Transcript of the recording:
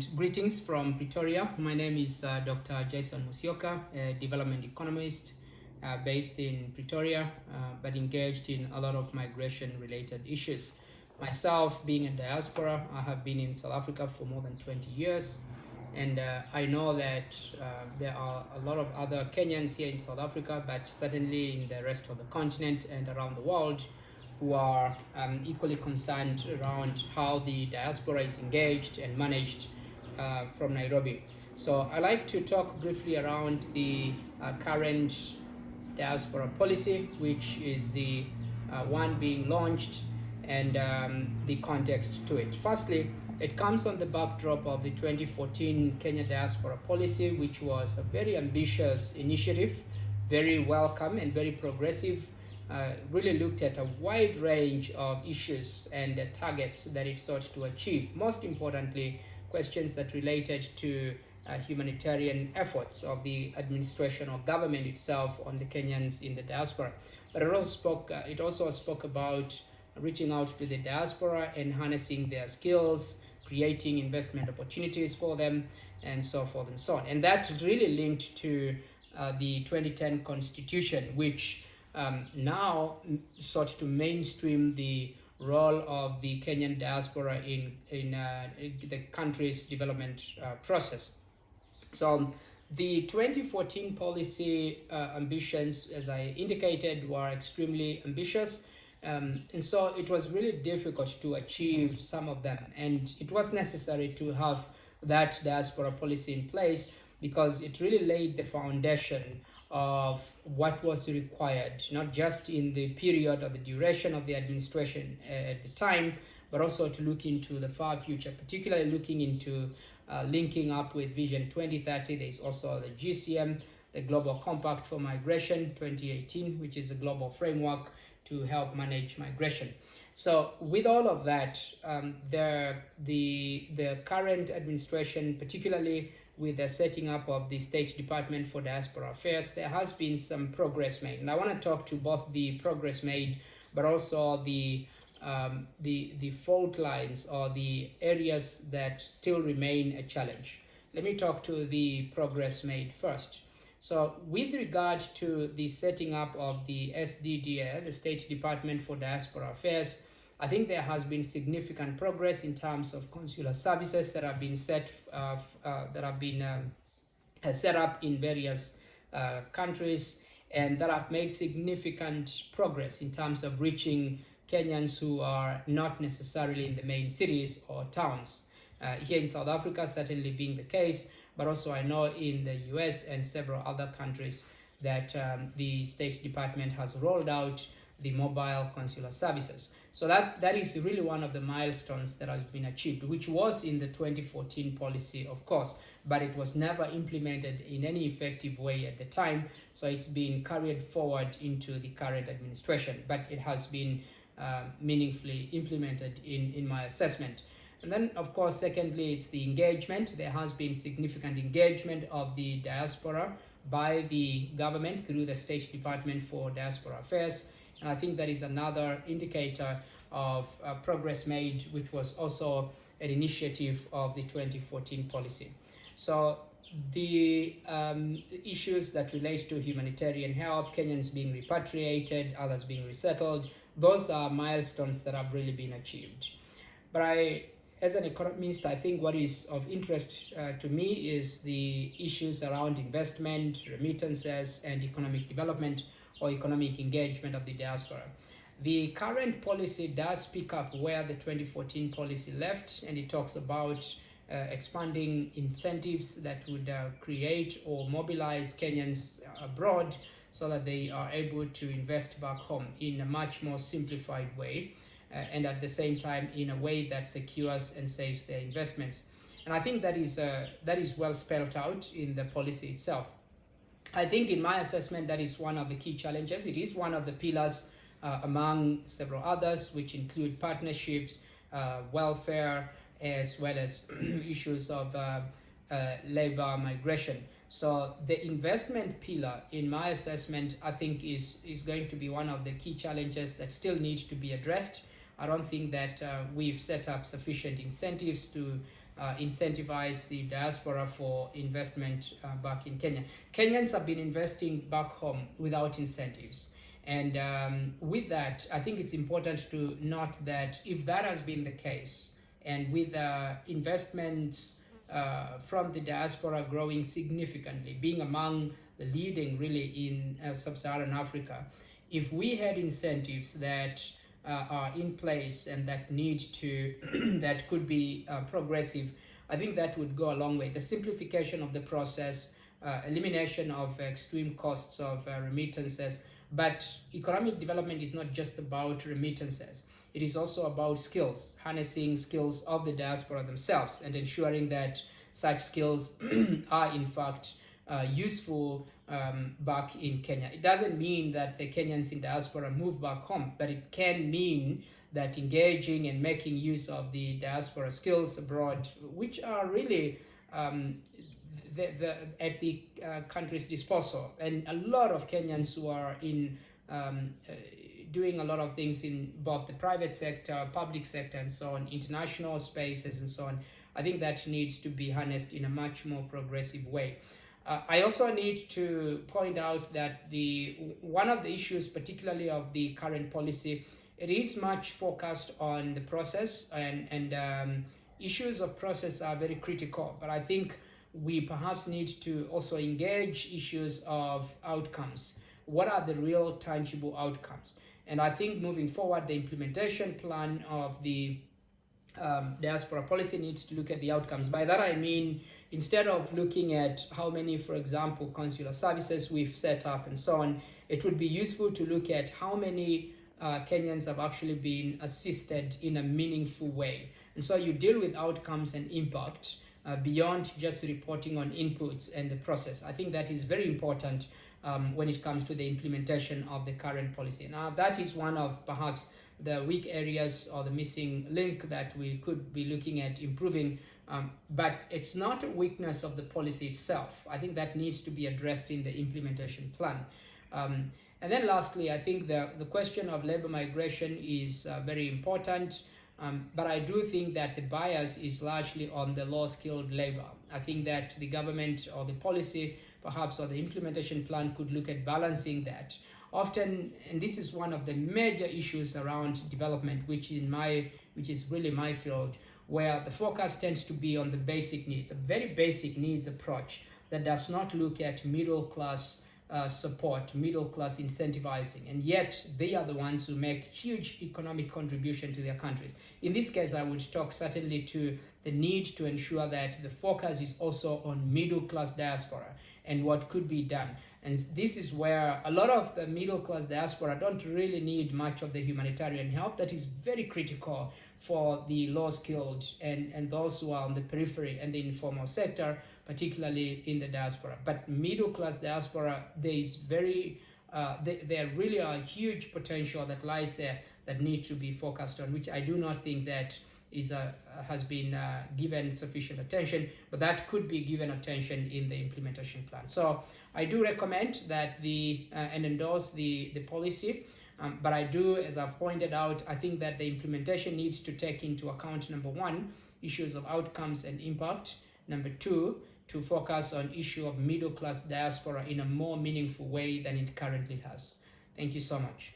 and greetings from Pretoria. My name is Dr. Jason Musyoka, a development economist based in Pretoria, but engaged in a lot of migration-related issues. Myself, being a diaspora, I have been in South Africa for more than 20 years, and I know that there are a lot of other Kenyans here in South Africa, but certainly in the rest of the continent and around the world, who are equally concerned around how the diaspora is engaged and managed from Nairobi. So I'd like to talk briefly around the current diaspora policy, which is the one being launched, and the context to it. Firstly, it comes on the backdrop of the 2014 Kenya diaspora policy, which was a very ambitious initiative, very welcome and very progressive. Really looked at a wide range of issues and targets that it sought to achieve. Most importantly, questions that related to humanitarian efforts of the administration or government itself on the Kenyans in the diaspora. But it also spoke about reaching out to the diaspora and harnessing their skills, creating investment opportunities for them, and so forth and so on. And that really linked to the 2010 Constitution, which now sought to mainstream the role of the Kenyan diaspora in the country's development process. So the 2014 policy ambitions, as I indicated, were extremely ambitious, and so it was really difficult to achieve some of them, and it was necessary to have that diaspora policy in place because it really laid the foundation of what was required, not just in the period or the duration of the administration at the time, but also to look into the far future, particularly looking into linking up with Vision 2030. There's also the GCM, the Global Compact for Migration 2018, which is a global framework to help manage migration. So with all of that, the current administration, particularly with the setting up of the State Department for Diaspora Affairs, there has been some progress made. And I want to talk to both the progress made, but also the fault lines or the areas that still remain a challenge. Let me talk to the progress made first. So with regard to the setting up of the SDDA, the State Department for Diaspora Affairs, I think there has been significant progress in terms of consular services that have been set up in various countries, and that have made significant progress in terms of reaching Kenyans who are not necessarily in the main cities or towns. Here in South Africa, certainly being the case, but also I know in the US and several other countries that the State Department has rolled out the mobile consular services. So that is really one of the milestones that has been achieved, which was in the 2014 policy, of course, but it was never implemented in any effective way at the time. So it's been carried forward into the current administration, but it has been meaningfully implemented in my assessment. And then, of course, secondly, it's the engagement. There has been significant engagement of the diaspora by the government through the State Department for Diaspora Affairs. And I think that is another indicator of progress made, which was also an initiative of the 2014 policy. So the issues that relate to humanitarian help, Kenyans being repatriated, others being resettled, those are milestones that have really been achieved. But as an economist, I think what is of interest to me is the issues around investment, remittances, and economic development or economic engagement of the diaspora. The current policy does pick up where the 2014 policy left, and it talks about expanding incentives that would create or mobilize Kenyans abroad so that they are able to invest back home in a much more simplified way, and at the same time in a way that secures and saves their investments. And I think that is well spelled out in the policy itself. I think in my assessment that is one of the key challenges. It is one of the pillars among several others, which include partnerships, welfare, as well as issues of labor migration. So the investment pillar, in my assessment, I think is going to be one of the key challenges that still need to be addressed. I don't think that we've set up sufficient incentives to incentivize the diaspora for investment back in Kenya. Kenyans have been investing back home without incentives. And with that, I think it's important to note that if that has been the case, and with investments from the diaspora growing significantly, being among the leading really in sub-Saharan Africa, if we had incentives that are in place and that need to that could be progressive, I think that would go a long way. The simplification of the process, elimination of extreme costs of remittances. But economic development is not just about remittances. It is also about skills, harnessing skills of the diaspora themselves and ensuring that such skills are in fact useful back in Kenya. It doesn't mean that the Kenyans in diaspora move back home, but it can mean that engaging and making use of the diaspora skills abroad, which are really at the country's disposal. And a lot of Kenyans who are in doing a lot of things in both the private sector, public sector, and so on, international spaces and so on. I think that needs to be harnessed in a much more progressive way. I also need to point out that one of the issues, particularly of the current policy, it is much focused on the process, and issues of process are very critical. But I think we perhaps need to also engage issues of outcomes. What are the real tangible outcomes? And I think moving forward, the implementation plan of the diaspora policy needs to look at the outcomes. By that I mean, instead of looking at how many, for example, consular services we've set up and so on, it would be useful to look at how many Kenyans have actually been assisted in a meaningful way. And so you deal with outcomes and impact beyond just reporting on inputs and the process. I think that is very important when it comes to the implementation of the current policy. Now, that is one of perhaps the weak areas or the missing link that we could be looking at improving, but it's not a weakness of the policy itself. I think that needs to be addressed in the implementation plan. And then lastly, I think the question of labor migration is very important. But I do think that the bias is largely on the low-skilled labor. I think that the government or the policy, perhaps, or the implementation plan could look at balancing that. Often, and this is one of the major issues around development, which is really my field, where the focus tends to be on the basic needs, a very basic needs approach that does not look at middle-class support, middle-class incentivizing, and yet they are the ones who make huge economic contribution to their countries. In this case, I would talk certainly to the need to ensure that the focus is also on middle-class diaspora and what could be done. And this is where a lot of the middle-class diaspora don't really need much of the humanitarian help that is very critical for the low-skilled and those who are on the periphery and the informal sector, particularly in the diaspora. But middle-class diaspora, there really are a huge potential that lies there that need to be focused on, which I do not think that has been given sufficient attention, but that could be given attention in the implementation plan. So I do recommend that and endorse the policy. But I do, as I've pointed out, I think that the implementation needs to take into account, number one, issues of outcomes and impact. Number two, to focus on issue of middle-class diaspora in a more meaningful way than it currently has. Thank you so much.